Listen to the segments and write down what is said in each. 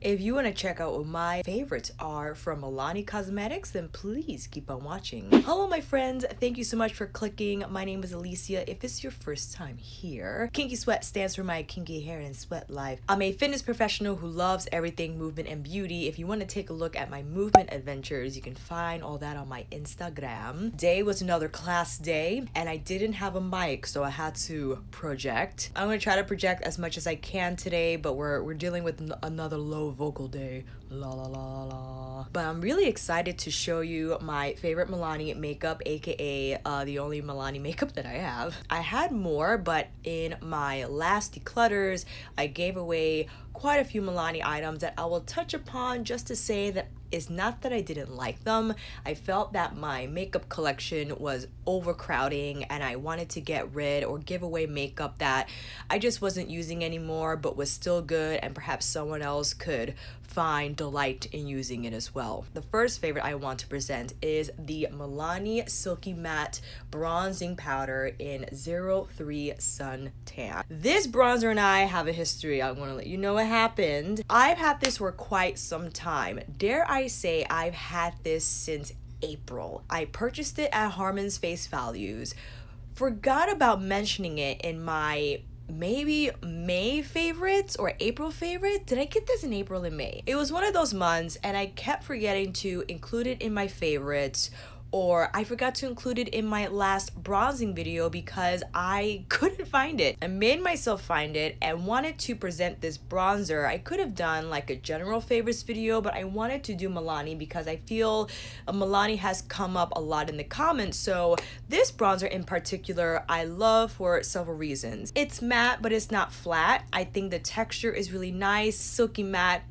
If you want to check out what my favorites are from MILANI Cosmetics, then please keep on watching. Hello my friends, thank you so much for clicking. My name is Alicia. If it's your first time here, Kinky Sweat stands for my kinky hair and sweat life. I'm a fitness professional who loves everything movement and beauty. If you want to take a look at my movement adventures, you can find all that on my Instagram. Today was another class day and I didn't have a mic, so I had to project. I'm going to try to project as much as I can today, but we're dealing with another low vocal day, la la la la. But I'm really excited to show you my favorite MILANI makeup, aka the only MILANI makeup that I have. I had more, but in my last declutters I gave away quite a few MILANI items that I will touch upon, just to say that it's not that I didn't like them. I felt that my makeup collection was overcrowding and I wanted to get rid or give away makeup that I just wasn't using anymore but was still good, and perhaps someone else could find delight in using it as well. The first favorite I want to present is the MILANI Silky Matte Bronzing Powder in 03 Sun Tan. This bronzer and I have a history. I want to let you know what happened. I've had this for quite some time. Dare I say I've had this since April. I purchased it at Harmon's Face Values. Forgot about mentioning it in my maybe May favorites or April favorite. Did I get this in April and May? It was one of those months and I kept forgetting to include it in my favorites, or I forgot to include it in my last bronzing video because I couldn't find it. I made myself find it and wanted to present this bronzer. I could have done like a general favorites video, but I wanted to do MILANI because I feel MILANI has come up a lot in the comments. So this bronzer in particular I love for several reasons. It's matte, but it's not flat. I think the texture is really nice. Silky matte,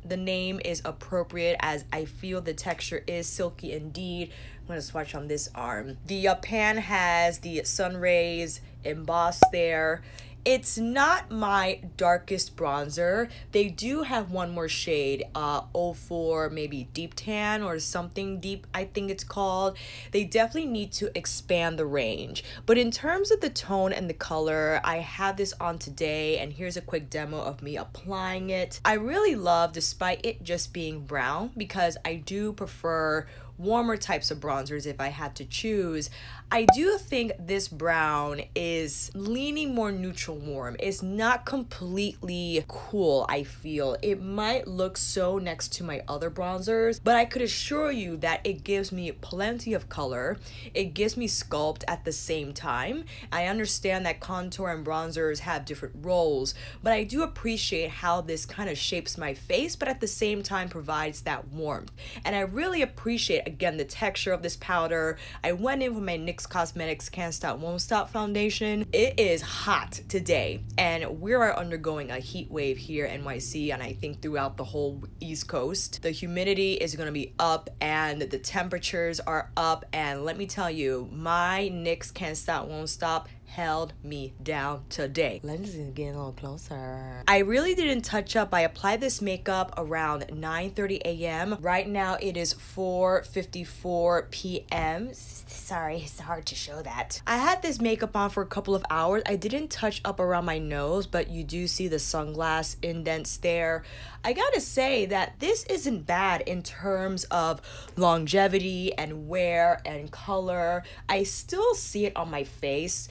the name is appropriate as I feel the texture is silky indeed. I'm going to swatch on this arm. The pan has the sun rays embossed there. It's not my darkest bronzer. They do have one more shade, 04, maybe deep tan or something deep, I think it's called. They definitely need to expand the range. But in terms of the tone and the color, I have this on today and here's a quick demo of me applying it. I really love, despite it just being brown, because I do prefer warmer types of bronzers if I had to choose. I do think this brown is leaning more neutral warm. It's not completely cool, I feel. It might look so next to my other bronzers, but I could assure you that it gives me plenty of color. It gives me sculpt at the same time. I understand that contour and bronzers have different roles, but I do appreciate how this kind of shapes my face, but at the same time provides that warmth. And I really appreciate, again, the texture of this powder. I went in with my NYX Cosmetics Can't Stop Won't Stop foundation. It is hot today and we are undergoing a heat wave here in NYC, and I think throughout the whole East Coast. The humidity is going to be up and the temperatures are up, and let me tell you, my NYX Can't Stop Won't Stop held me down today. Let's get a little closer. I really didn't touch up. I applied this makeup around 9:30 a.m. Right now it is 4:54 p.m. Sorry, it's hard to show that. I had this makeup on for a couple of hours. I didn't touch up around my nose, but you do see the sunglass indents there. I gotta say that this isn't bad in terms of longevity and wear and color. I still see it on my face.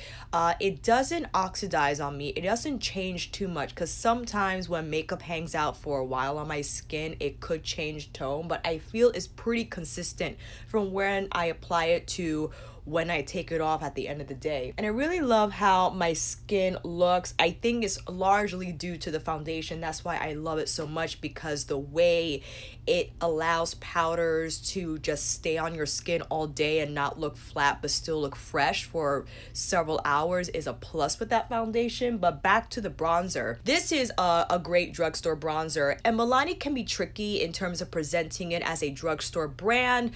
It doesn't oxidize on me. It doesn't change too much, because sometimes when makeup hangs out for a while on my skin, it could change tone, but I feel it's pretty consistent from when I apply it to when I take it off at the end of the day. And I really love how my skin looks. I think it's largely due to the foundation. That's why I love it so much, because the way it allows powders to just stay on your skin all day and not look flat but still look fresh for several hours is a plus with that foundation. But back to the bronzer. This is a great drugstore bronzer, and MILANI can be tricky in terms of presenting it as a drugstore brand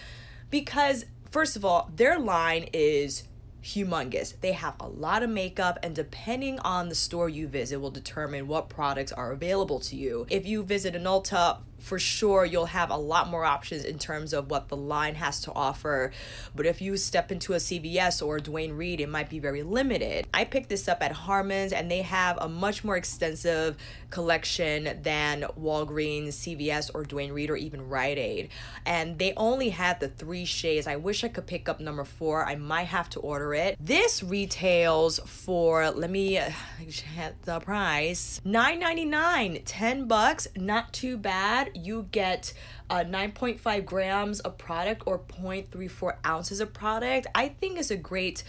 because, first of all, their line is humongous. They have a lot of makeup, and depending on the store you visit will determine what products are available to you. If you visit an Ulta, for sure you'll have a lot more options in terms of what the line has to offer. But if you step into a CVS or Dwayne Reed, it might be very limited. I picked this up at Harmon's, and they have a much more extensive collection than Walgreens, CVS, or Dwayne Reed, or even Rite Aid. And they only had the 3 shades. I wish I could pick up number 4. I might have to order it. This retails for, let me check the price, $9.99, 10 bucks, not too bad. You get 9.5 grams of product, or 0.34 ounces of product. I think it's a great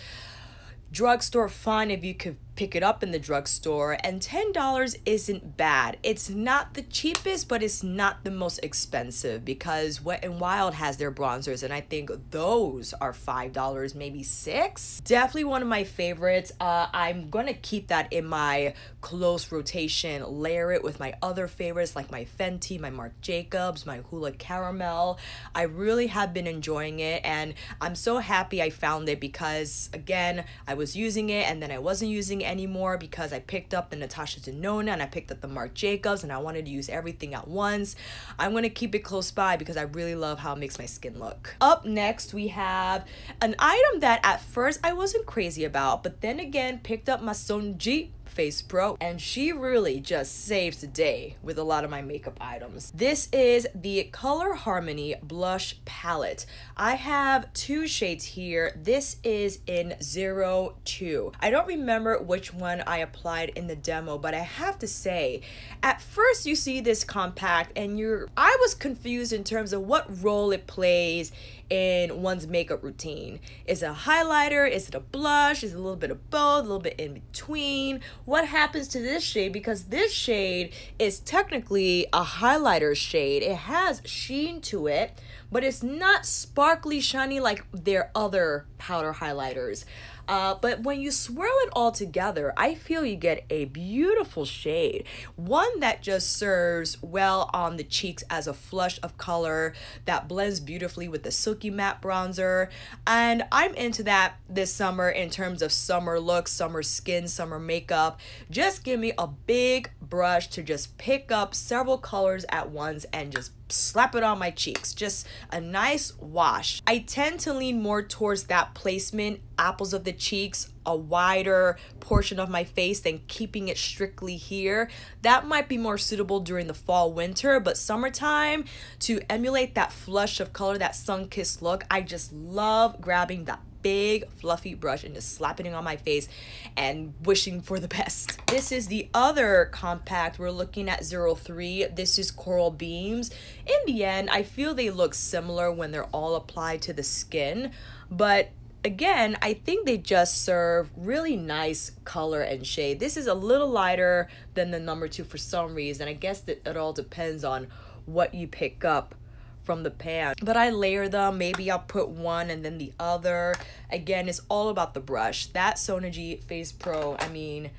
drugstore find if you could pick it up in the drugstore, and $10 isn't bad. It's not the cheapest, but it's not the most expensive, because Wet n Wild has their bronzers, and I think those are $5, maybe $6. Definitely one of my favorites. I'm gonna keep that in my close rotation, layer it with my other favorites like my Fenty, my Marc Jacobs, my Hula Caramel. I really have been enjoying it, and I'm so happy I found it, because again, I was using it and then I wasn't using it anymore, because I picked up the Natasha Denona and I picked up the Marc Jacobs, and I wanted to use everything at once. I'm gonna keep it close by because I really love how it makes my skin look. Up next, we have an item that at first I wasn't crazy about, but then again picked up my Sonji Face Pro, and she really just saves the day with a lot of my makeup items. This is the Color Harmony Blush Palette. I have 2 shades here. This is in 02. I don't remember which one I applied in the demo, but I have to say, at first you see this compact and I was confused in terms of what role it plays in one's makeup routine. Is it a highlighter? Is it a blush? Is it a little bit of both? A little bit in between? What happens to this shade? Because this shade is technically a highlighter shade. It has sheen to it, but it's not sparkly shiny like their other powder highlighters. But when you swirl it all together, I feel you get a beautiful shade. One that just serves well on the cheeks as a flush of color that blends beautifully with the Silky matte bronzer. And I'm into that this summer in terms of summer looks, summer skin, summer makeup. Just give me a big brush to just pick up several colors at once and just slap it on my cheeks. Just a nice wash. I tend to lean more towards that placement, apples of the cheeks, a wider portion of my face than keeping it strictly here. That might be more suitable during the fall, winter, but summertime, to emulate that flush of color, that sun-kissed look, I just love grabbing that big fluffy brush and just slapping it on my face and wishing for the best. This is the other compact. We're looking at 03. This is Coral Beams. In the end, I feel they look similar when they're all applied to the skin, but again, I think they just serve really nice color and shade. This is a little lighter than the number 2 for some reason. I guess that it all depends on what you pick up from the pan, but I layer them. Maybe I'll put one and then the other. Again, it's all about the brush. That Sonergy Face Pro, I mean,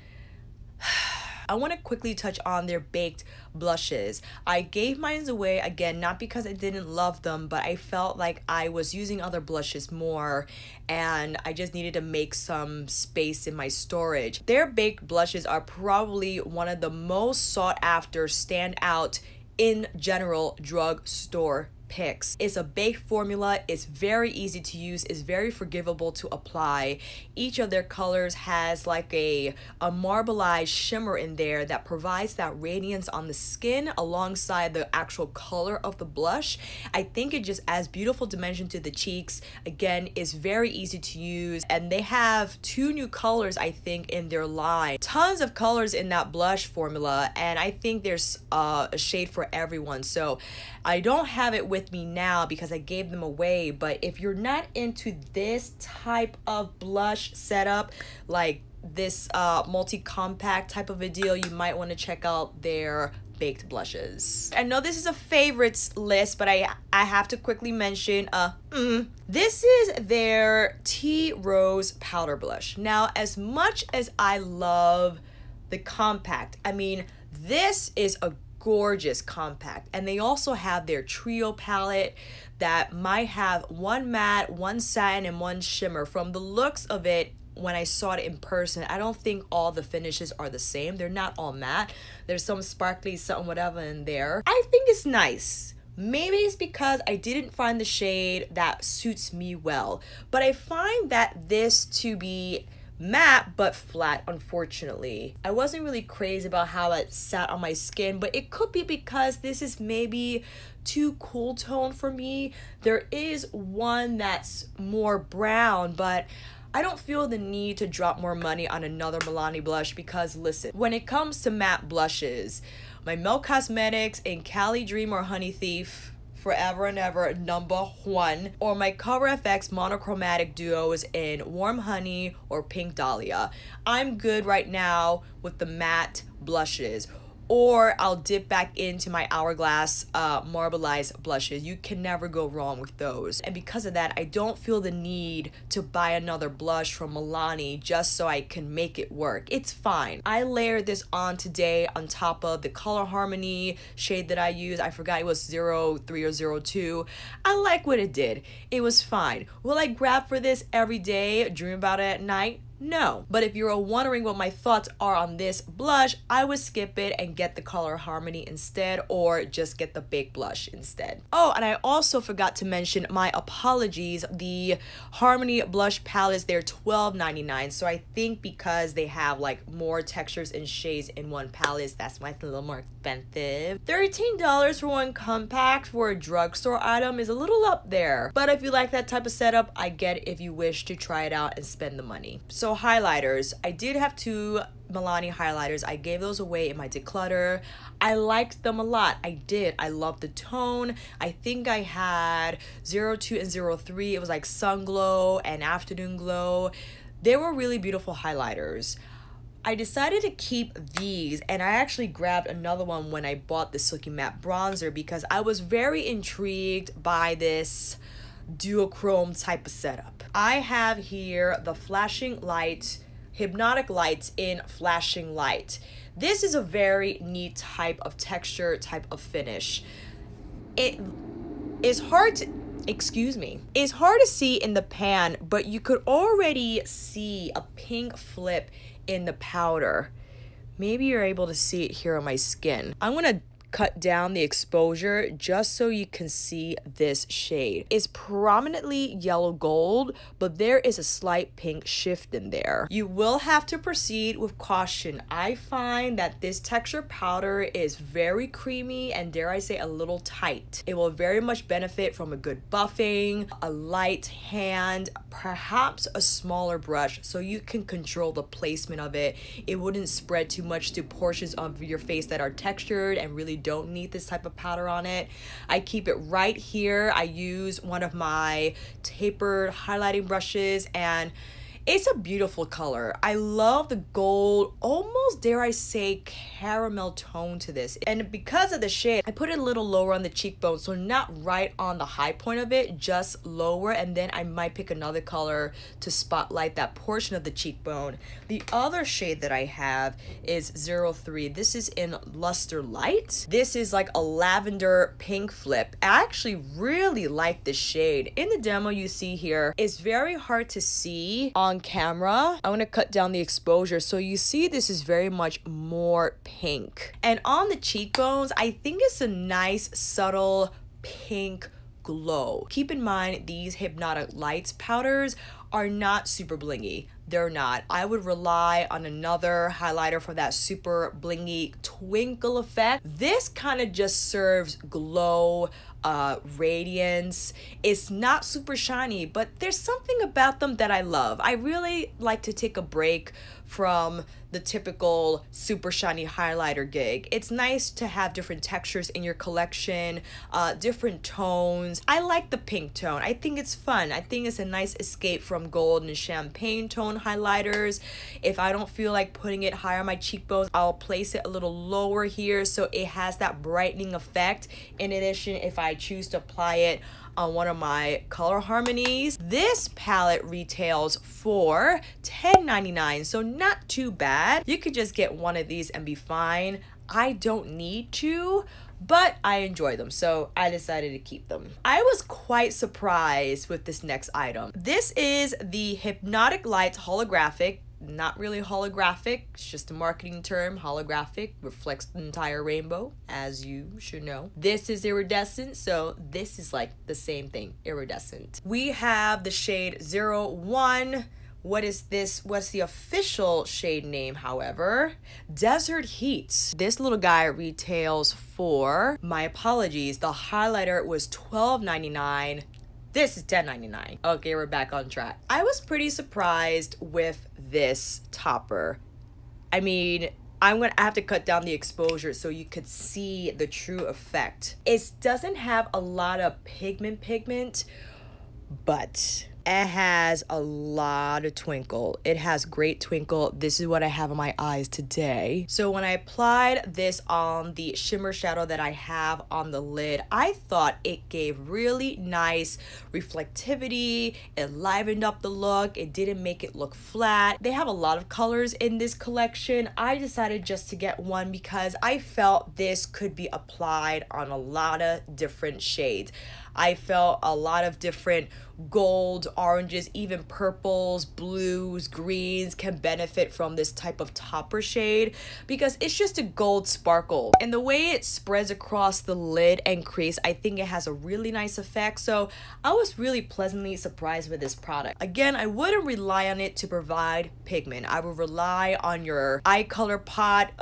I want to quickly touch on their baked blushes. I gave mine away, again, not because I didn't love them, but I felt like I was using other blushes more and I just needed to make some space in my storage. Their baked blushes are probably one of the most sought after, standout in general drugstore picks. It's a baked formula. It's very easy to use. It's very forgivable to apply. Each of their colors has like a marbleized shimmer in there that provides that radiance on the skin alongside the actual color of the blush. I think it just adds beautiful dimension to the cheeks. Again, it's very easy to use, and they have 2 new colors, I think, in their line. Tons of colors in that blush formula, and I think there's a shade for everyone. So I don't have it with me now because I gave them away, but if you're not into this type of blush setup, like this multi-compact type of a deal, you might want to check out their baked blushes. I know this is a favorites list, but I have to quickly mention this is their Tea Rose powder blush. Now, as much as I love the compact, I mean, this is a gorgeous compact, and they also have their trio palette that might have 1 matte, 1 satin, and 1 shimmer. From the looks of it, when I saw it in person, I don't think all the finishes are the same. They're not all matte. There's some sparkly something whatever in there. I think it's nice. Maybe it's because I didn't find the shade that suits me well, but I find that this to be matte but flat, unfortunately. I wasn't really crazy about how it sat on my skin, but it could be because this is maybe too cool tone for me. There is one that's more brown, but I don't feel the need to drop more money on another MILANI blush because listen, when it comes to matte blushes, my MILANI Cosmetics in Cali Dream or Honey Thief, forever and ever #1, or my Cover FX monochromatic duos in Warm Honey or Pink Dahlia. I'm good right now with the matte blushes. Or I'll dip back into my Hourglass marbleized blushes. You can never go wrong with those. And because of that, I don't feel the need to buy another blush from MILANI just so I can make it work. It's fine. I layered this on today on top of the Color Harmony shade that I use. I forgot it was 03 or 02. I like what it did. It was fine. Will I grab for this every day, dream about it at night? No. But if you're wondering what my thoughts are on this blush, I would skip it and get the Color Harmony instead, or just get the Baked Blush instead. Oh, and I also forgot to mention, my apologies, the Harmony blush palettes, they're $12.99. So I think because they have like more textures and shades in one palette, that's why it's a little more expensive. $13 for one compact for a drugstore item is a little up there. But if you like that type of setup, I get it if you wish to try it out and spend the money. So highlighters, I did have 2 MILANI highlighters. I gave those away in my declutter. I liked them a lot. I did. I loved the tone. I think I had 02 and 03. It was like Sun Glow and Afternoon Glow. They were really beautiful highlighters. I decided to keep these, and I actually grabbed another one when I bought the Silky Matte Bronzer because I was very intrigued by this duochrome type of setup. I have here the Flashing Light, Hypnotic Lights in Flashing Light. This is a very neat type of texture, type of finish. It is hard to, it's hard to see in the pan, but you could already see a pink flip in the powder. Maybe you're able to see it here on my skin. I'm gonna cut down the exposure just so you can see this shade. It's prominently yellow gold, but there is a slight pink shift in there. You will have to proceed with caution. I find that this texture powder is very creamy and, dare I say, a little tight. It will very much benefit from a good buffing, a light hand, perhaps a smaller brush so you can control the placement of it. It wouldn't spread too much to portions of your face that are textured and really don't need this type of powder on it. I keep it right here. I use one of my tapered highlighting brushes, and it's a beautiful color. I love the gold, almost dare I say caramel tone to this. And because of the shade, I put it a little lower on the cheekbone, so not right on the high point of it, just lower, and then I might pick another color to spotlight that portion of the cheekbone. The other shade that I have is 03. This is in Luster Light. This is like a lavender pink flip. I actually really like this shade. In the demo you see here, it's very hard to see on camera. I'm gonna cut down the exposure so you see this is very much more pink. And on the cheekbones, I think it's a nice subtle pink glow. Keep in mind, these Hypnotic Lights powders are not super blingy. They're not. I would rely on another highlighter for that super blingy twinkle effect. This kind of just serves glow, radiance. It's not super shiny, but there's something about them that I love. I really like to take a break from the typical super shiny highlighter gig. It's nice to have different textures in your collection, different tones. I like the pink tone. I think it's fun. I think it's a nice escape from gold and champagne tone highlighters. If I don't feel like putting it higher on my cheekbones, I'll place it a little lower here so it has that brightening effect. In addition, if I choose to apply it on one of my Color Harmonies. This palette retails for $10.99, so not too bad. You could just get one of these and be fine. I don't need to, but I enjoy them, so I decided to keep them. I was quite surprised with this next item. This is the Hypnotic Lights holographic. Not really holographic, it's just a marketing term. Holographic reflects the entire rainbow, as you should know. This is iridescent, so this is like the same thing, iridescent. We have the shade 01. What is this? What's the official shade name, however? Desert Heat. This little guy retails for, my apologies, the highlighter was $12.99. This is $10.99. Okay, we're back on track. I was pretty surprised with this topper. I mean, I'm gonna have to cut down the exposure so you could see the true effect. It doesn't have a lot of pigment, but it has a lot of twinkle. It has great twinkle. This is what I have on my eyes today. So when I applied this on the shimmer shadow that I have on the lid, I thought it gave really nice reflectivity. It livened up the look. It didn't make it look flat. They have a lot of colors in this collection. I decided just to get one because I felt this could be applied on a lot of different shades. I felt a lot of different gold, oranges, even purples, blues, greens can benefit from this type of topper shade because it's just a gold sparkle. And the way it spreads across the lid and crease, I think it has a really nice effect. So I was really pleasantly surprised with this product. Again, I wouldn't rely on it to provide pigment. I would rely on your eye color pot,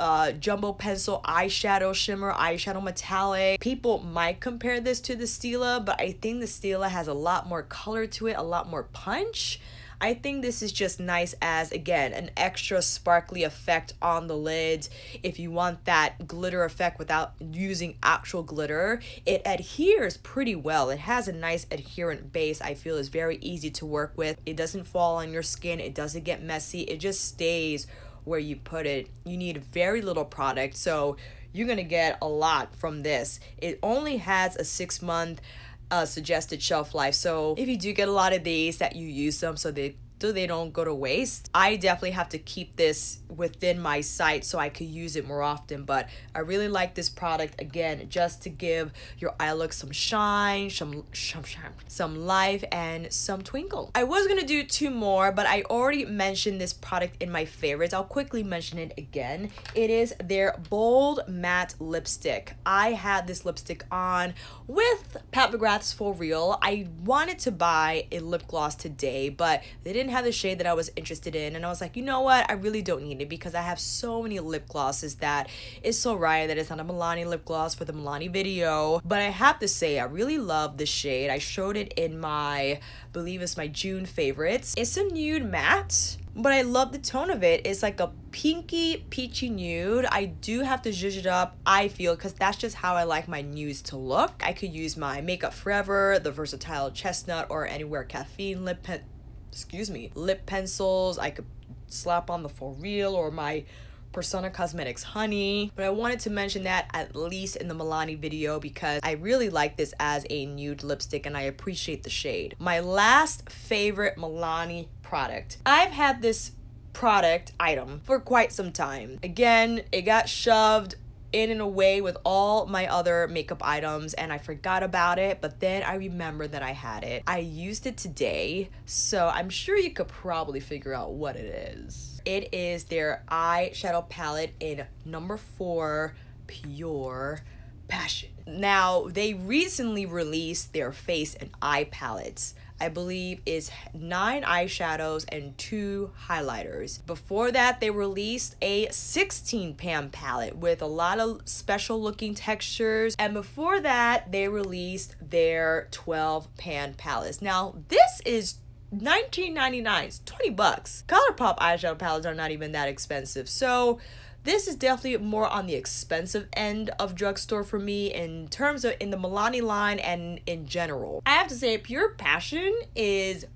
jumbo pencil, eyeshadow shimmer, eyeshadow metallic. People might compare this to the Stila, but I think the Stila has a lot more color to it, a lot more punch. I think this is just nice as, again, an extra sparkly effect on the lids. If you want that glitter effect without using actual glitter, it adheres pretty well. It has a nice adherent base. I feel is very easy to work with. It doesn't fall on your skin. It doesn't get messy. It just stays where you put it. You need very little product, so you're gonna get a lot from this. It only has a 6-month suggested shelf life, so if you do get a lot of these, that you use them so they don't go to waste. I definitely have to keep this within my sight so I could use it more often, but I really like this product, again, just to give your eye look some shine, some life, and some twinkle. I was gonna do 2 more, but I already mentioned this product in my favorites. I'll quickly mention it again. It is their Bold Matte Lipstick. I had this lipstick on with Pat McGrath's For Real. I wanted to buy a lip gloss today, but they didn't have the shade that I was interested in, and I was like, you know what, I really don't need it because I have so many lip glosses that it's so rare that it's not a Milani lip gloss for the Milani video. But I have to say, I really love the shade. I showed it in my, I believe it's my June favorites. It's a nude matte, but I love the tone of it. It's like a pinky peachy nude. I do have to zhuzh it up, I feel, because that's just how I like my nudes to look. I could use my Makeup Forever, the Versatile Chestnut, or Anywhere Caffeine lip pencils. I could slap on the For Real or my Persona Cosmetics Honey, but I wanted to mention that at least in the Milani video because I really like this as a nude lipstick and I appreciate the shade. My last favorite Milani product. I've had this product item for quite some time. Again, it got shoved in and away with all my other makeup items and I forgot about it, but then I remembered that I had it. I used it today, so I'm sure you could probably figure out what it is. It is their eyeshadow palette in number 4, Pure Passion. Now, they recently released their face and eye palettes. I believe is 9 eyeshadows and 2 highlighters. Before that, they released a 16 pan palette with a lot of special looking textures. And before that, they released their 12 pan palettes. Now, this is $19.99. It's 20 bucks. ColourPop eyeshadow palettes are not even that expensive. So this is definitely more on the expensive end of drugstore for me in terms of in the Milani line and in general. I have to say, Pure Passion is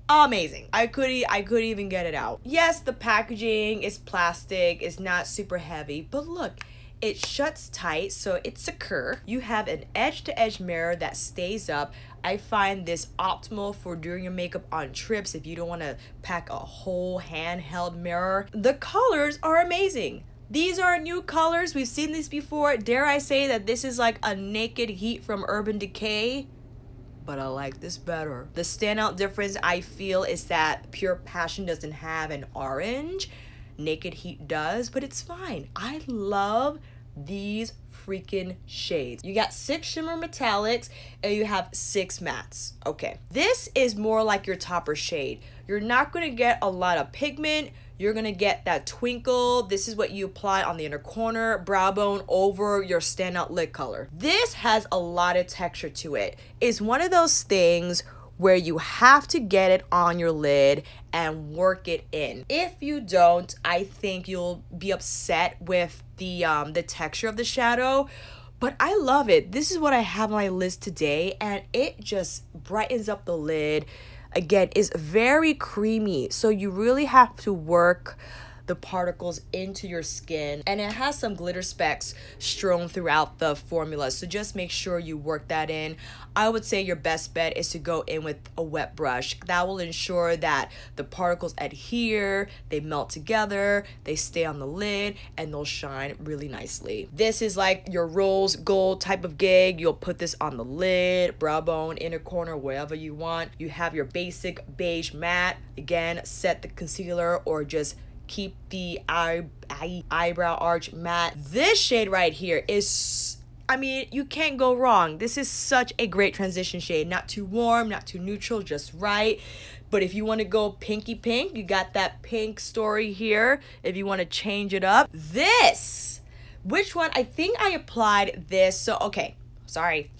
amazing. I could even get it out. Yes, the packaging is plastic, it's not super heavy, but look, it shuts tight, so it's secure. You have an edge-to-edge mirror that stays up. I find this optimal for doing your makeup on trips if you don't want to pack a whole handheld mirror. The colors are amazing. These are new colors. We've seen these before. Dare I say that this is like a Naked Heat from Urban Decay? But I like this better. The standout difference I feel is that Pure Passion doesn't have an orange. Naked Heat does, but it's fine. I love these freaking shades. You got 6 shimmer metallics and you have 6 mattes. Okay, this is more like your topper shade. You're not going to get a lot of pigment. You're going to get that twinkle. This is what you apply on the inner corner, brow bone, over your standout lid color. This has a lot of texture to it. It's one of those things where you have to get it on your lid and work it in. If you don't, I think you'll be upset with the texture of the shadow. But I love it. This is what I have on my list today, and it just brightens up the lid. Again, it's very creamy, so you really have to work the particles into your skin, and it has some glitter specks strewn throughout the formula, so just make sure you work that in. I would say your best bet is to go in with a wet brush. That will ensure that the particles adhere, they melt together, they stay on the lid, and they'll shine really nicely. This is like your rose gold type of gig. You'll put this on the lid, brow bone, inner corner, wherever you want. You have your basic beige matte. Again, set the concealer or just keep the eyebrow arch matte. This shade right here is, I mean, you can't go wrong. This is such a great transition shade. Not too warm, not too neutral, just right. But if you want to go pinky pink, you got that pink story here. If you want to change it up. This, which one? I think I applied this. So, okay, sorry.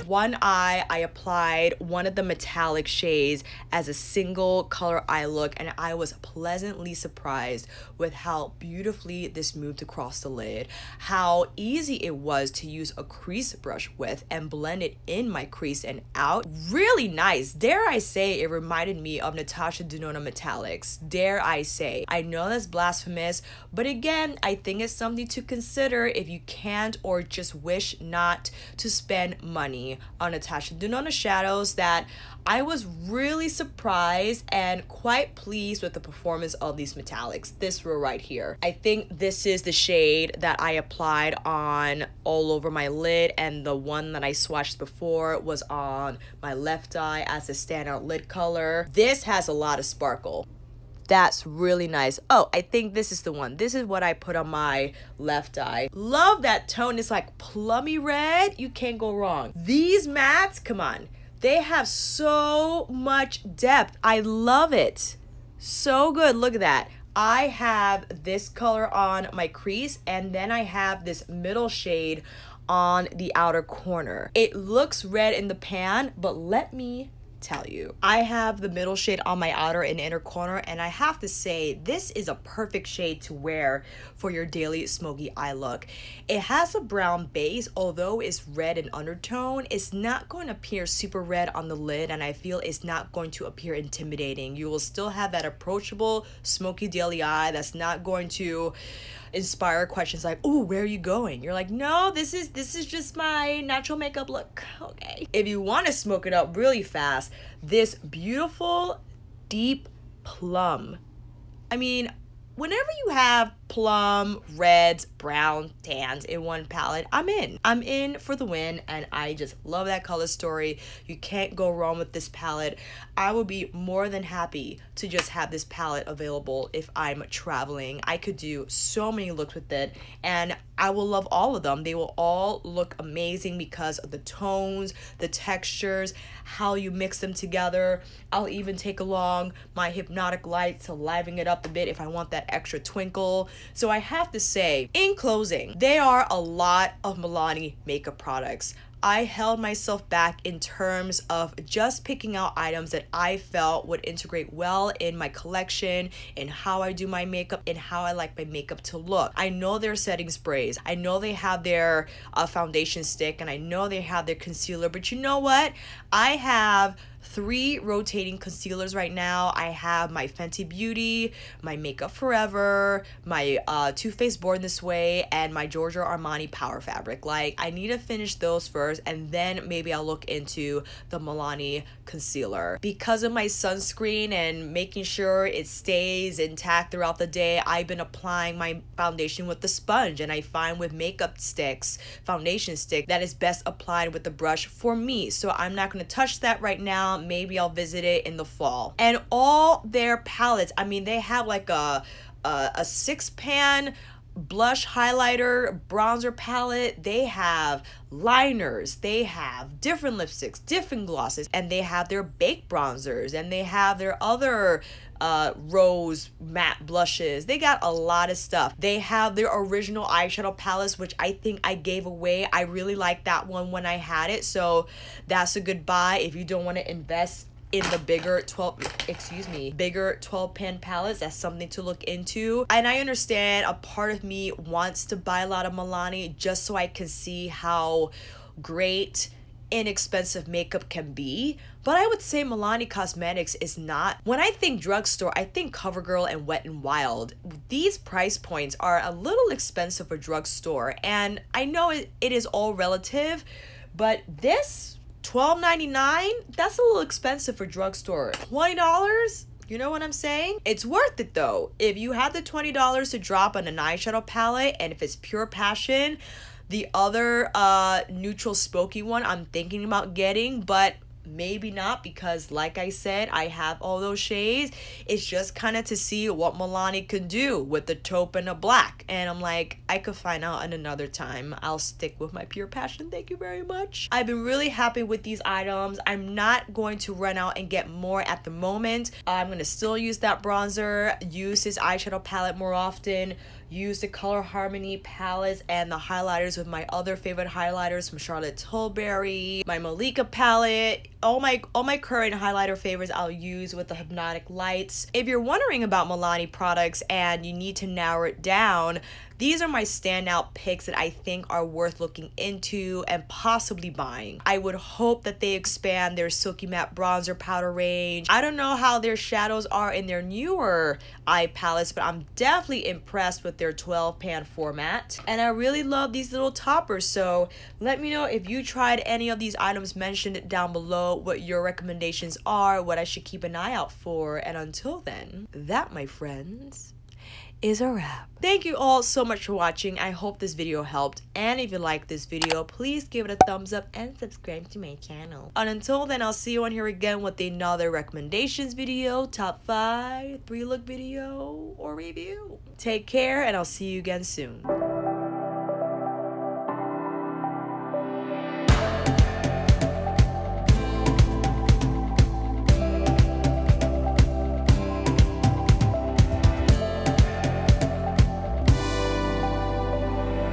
One eye, I applied one of the metallic shades as a single color eye look, and I was pleasantly surprised with how beautifully this moved across the lid, how easy it was to use a crease brush with and blend it in my crease and out. Really nice. Dare I say it reminded me of Natasha Denona Metallics. Dare I say. I know that's blasphemous, but again, I think it's something to consider if you can't or just wish not to spend money on Natasha Denona shadows. That I was really surprised and quite pleased with the performance of these metallics. This row right here. I think this is the shade that I applied on all over my lid, and the one that I swatched before was on my left eye as a standout lid color. This has a lot of sparkle. That's really nice. Oh, I think this is the one. This is what I put on my left eye. Love that tone. It's like plummy red. You can't go wrong. These mattes, come on. They have so much depth. I love it. So good. Look at that. I have this color on my crease, and then I have this middle shade on the outer corner. It looks red in the pan, but let me tell you, I have the middle shade on my outer and inner corner, and I have to say this is a perfect shade to wear for your daily smoky eye look. It has a brown base, although it's red in undertone. It's not going to appear super red on the lid, and I feel it's not going to appear intimidating. You will still have that approachable smoky daily eye that's not going to inspire questions like, oh, where are you going? You're like, no, this is just my natural makeup look. Okay. If you want to smoke it up really fast, this beautiful deep plum. I mean, whenever you have plum, reds, brown, tans in one palette. I'm in for the win, and I just love that color story. You can't go wrong with this palette. I would be more than happy to just have this palette available if I'm traveling. I could do so many looks with it, and I will love all of them. They will all look amazing because of the tones, the textures, how you mix them together. I'll even take along my Hypnotic Lights to liven it up a bit if I want that extra twinkle. So I have to say, in closing, there are a lot of Milani makeup products. I held myself back in terms of just picking out items that I felt would integrate well in my collection, in how I do my makeup, and how I like my makeup to look. I know their setting sprays, I know they have their foundation stick, and I know they have their concealer, but you know what? I have 3 rotating concealers right now. I have my Fenty Beauty, my Makeup Forever, my Too Faced Born This Way, and my Giorgio Armani Power Fabric. Like, I need to finish those first, and then maybe I'll look into the Milani concealer. Because of my sunscreen and making sure it stays intact throughout the day, I've been applying my foundation with the sponge, and I find with makeup sticks, foundation stick, that is best applied with the brush for me. So I'm not going to touch that right now. Maybe I'll visit it in the fall. And all their palettes, I mean, they have like a 6-pan blush highlighter bronzer palette. They have liners, they have different lipsticks, different glosses, and they have their baked bronzers, and they have their other rose matte blushes. They got a lot of stuff. They have their original eyeshadow palettes, which I think I gave away. I really liked that one when I had it, so that's a good buy if you don't want to invest in the bigger 12 pan palettes. That's something to look into. And I understand a part of me wants to buy a lot of Milani just so I can see how great inexpensive makeup can be, but I would say Milani Cosmetics is not. When I think drugstore, I think CoverGirl and Wet n Wild. These price points are a little expensive for drugstore, and I know it is all relative, but this $12.99, that's a little expensive for drugstore. $20? You know what I'm saying? It's worth it though. If you have the $20 to drop on an eyeshadow palette, and if it's Pure Passion, the other neutral smoky one I'm thinking about getting, but maybe not, because like I said, I have all those shades. It's just kind of to see what Milani could do with the taupe and the black, and I'm like, I could find out at another time. I'll stick with my Pure Passion. Thank you very much. I've been really happy with these items. I'm not going to run out and get more at the moment. I'm gonna still use that bronzer, use this eyeshadow palette more often, use the Color Harmony palettes and the highlighters with my other favorite highlighters from Charlotte Tilbury, my Malika palette. All my current highlighter favorites I'll use with the Hypnotic Lights. If you're wondering about Milani products and you need to narrow it down, these are my standout picks that I think are worth looking into and possibly buying. I would hope that they expand their Silky Matte Bronzer powder range. I don't know how their shadows are in their newer eye palettes, but I'm definitely impressed with their 12-pan format. And I really love these little toppers, so let me know if you tried any of these items mentioned down below, what your recommendations are, what I should keep an eye out for. And until then, that, my friends, is a wrap. Thank you all so much for watching. I hope this video helped, and if you like this video, please give it a thumbs up and subscribe to my channel. And until then, I'll see you on here again with another recommendations video, top 5, 3-look video, or review. Take care, and I'll see you again soon.